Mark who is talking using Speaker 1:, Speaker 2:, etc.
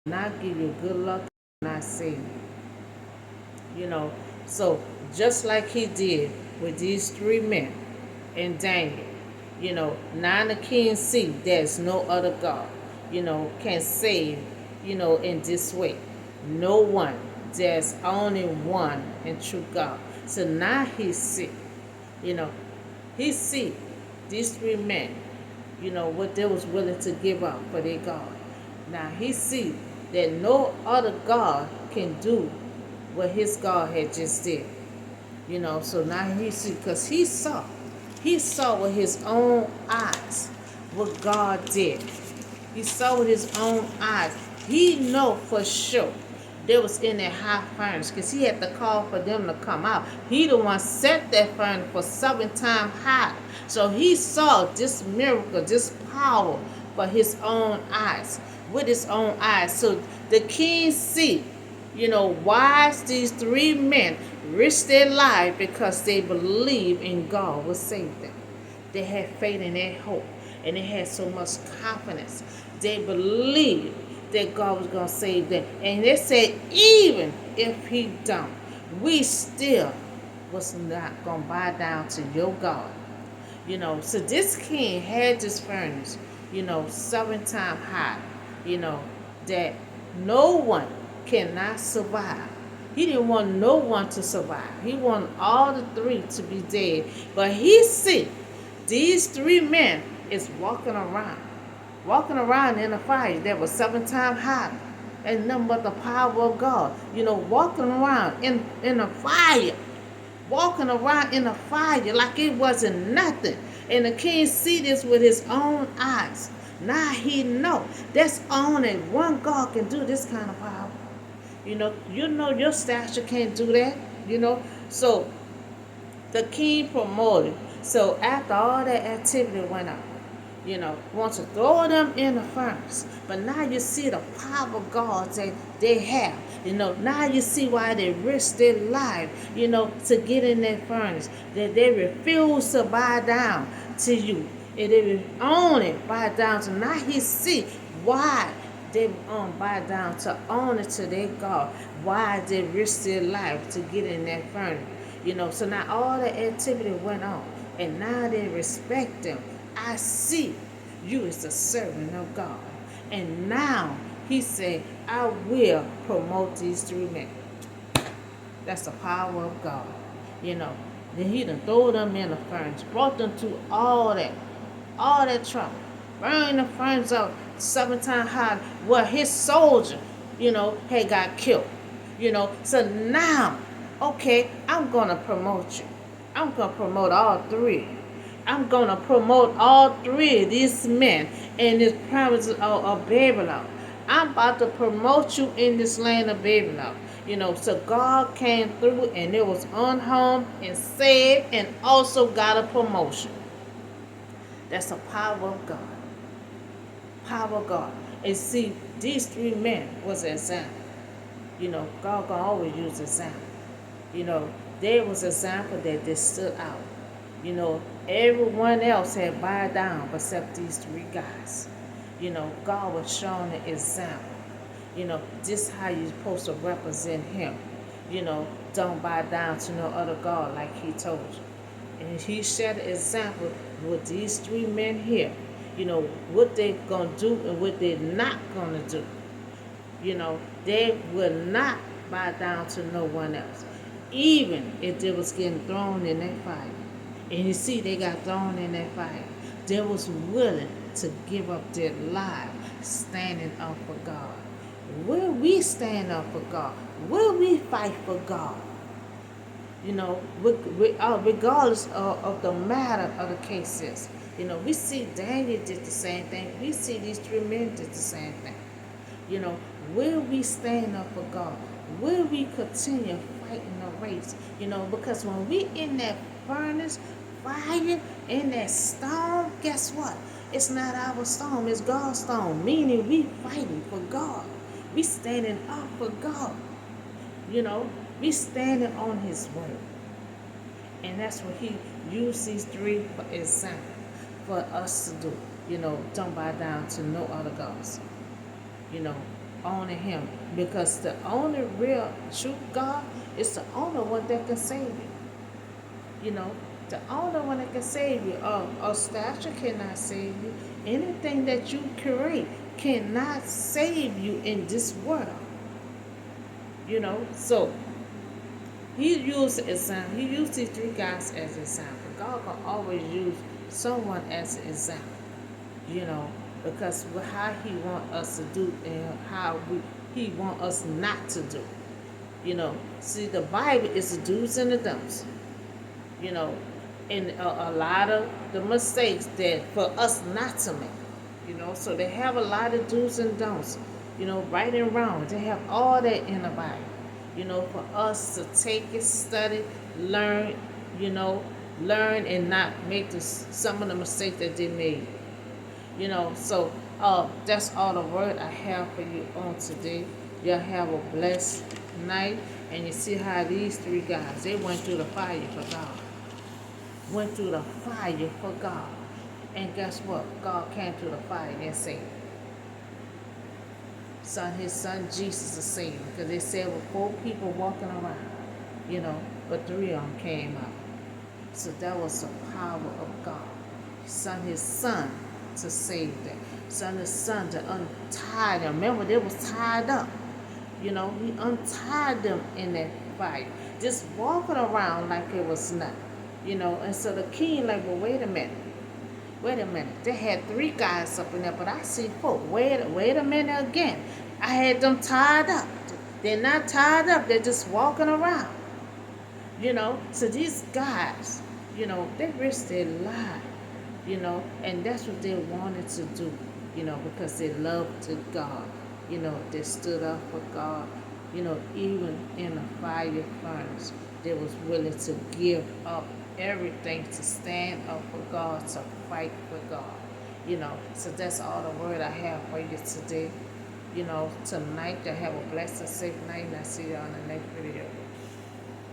Speaker 1: not give you good luck, not save you. You know, so just like he did with these three men and Daniel, now the king see there's no other God, can save, in this way. No one. There's only one and true God. So now he see, you know, he see these three men, what they was willing to give up for their God. Now he see that no other God can do what his God had just did. So now he see, because he saw with his own eyes what God did. He saw with his own eyes. He know for sure they was in that high furnace, because he had to call for them to come out. He the one set that furnace for 7 times high. So he saw this miracle, this power for his own eyes, with his own eyes. So the king see, why these three men risked their life, because they believe in God will save them. They had faith and they had hope, and they had so much confidence. They believed that God was going to save them. And they said, even if he don't, we still was not going to bow down to your God. So this king had this furnace, 7 times high, you know, that no one cannot survive. He didn't want no one to survive. He wanted all the three to be dead. But he see these three men is walking around in a fire that was 7 times high. And nothing but the power of God. Walking around in a fire, walking around in a fire like it wasn't nothing. And the king see this with his own eyes. Now he know that's only one God can do this kind of power. Your stature can't do that. So the king promoted. So after all that activity went on, want to throw them in the furnace. But now you see the power of God that they have. Now you see why they risk their life, to get in that furnace. That they refuse to bow down to you. And they only bow down to, now he see why they bow down to honor to their God. Why they risk their life to get in that furnace. So now all the activity went on. And now they respect them. I see you as a servant of God. And now he said, I will promote these three men. That's the power of God. You know. Then he done throw them in the furnace, brought them to all that trouble. Burning the furnace up 7 times high, where his soldier, had got killed. So now, okay, I'm gonna promote you. I'm gonna promote all three. I'm gonna promote all three of these men in this province of Babylon. I'm about to promote you in this land of Babylon. So God came through and it was unharmed and saved and also got a promotion. That's the power of God. Power of God. And see, these three men was an example. God gonna always use example. There was an example that they stood out. Everyone else had bowed down except these three guys. God was showing an example. This is how you're supposed to represent him. Don't bow down to no other God like he told you. And he set an example with these three men here. What they gonna do and what they not gonna do. They will not bow down to no one else. Even if they was getting thrown in that fire. And you see they got thrown in that fire. They was willing to give up their life standing up for God. Will we stand up for God? Will we fight for God? Regardless of the matter of the cases. We see Daniel did the same thing. We see these three men did the same thing. Will we stand up for God? Will we continue fighting the race? Because when we in that furnace, fire, in that storm, guess what? It's not our storm, it's God's storm. Meaning we fighting for God. We standing up for God. We standing on his word. And that's what he used these three for example for us to do. Don't bow down to no other gods. only Him, because the only real true God is the only one that can save you. You know, the only one that can save you. A statue cannot save you. Anything that you create cannot save you in this world. So He used example. He used these three guys as example. God can always use someone as an example. You know, because how He want us to do and how He want us not to do. See, the Bible is the do's and the don'ts. You know, and a lot of the mistakes that for us not to make. So they have a lot of do's and don'ts. Right and wrong. They have all that in the Bible. For us to take it, study, learn. You know, learn and not make some of the mistakes that they made. So that's all the word I have for you on today. Y'all have a blessed night. And you see how these three guys, they went through the fire for God. Went through the fire for God. And guess what? God came through the fire and saved his son Jesus to save him. Because they said with 4 people walking around, but 3 of them came out. So that was the power of God. He sent his son to save them. Sent his son to untie them. Remember, they was tied up. He untied them in that fire. Just walking around like it was nothing. And so the king like, well, wait a minute. They had 3 guys up in there, but I see 4. Wait a minute again. I had them tied up. They're not tied up. They're just walking around. So these guys, they risked their life, and that's what they wanted to do, because they loved God. They stood up for God, even in a fire furnace. They was willing to give up everything to stand up for God, to fight for God. So that's all the word I have for you today. Tonight, to have a blessed and safe night, and I'll see you on the next video.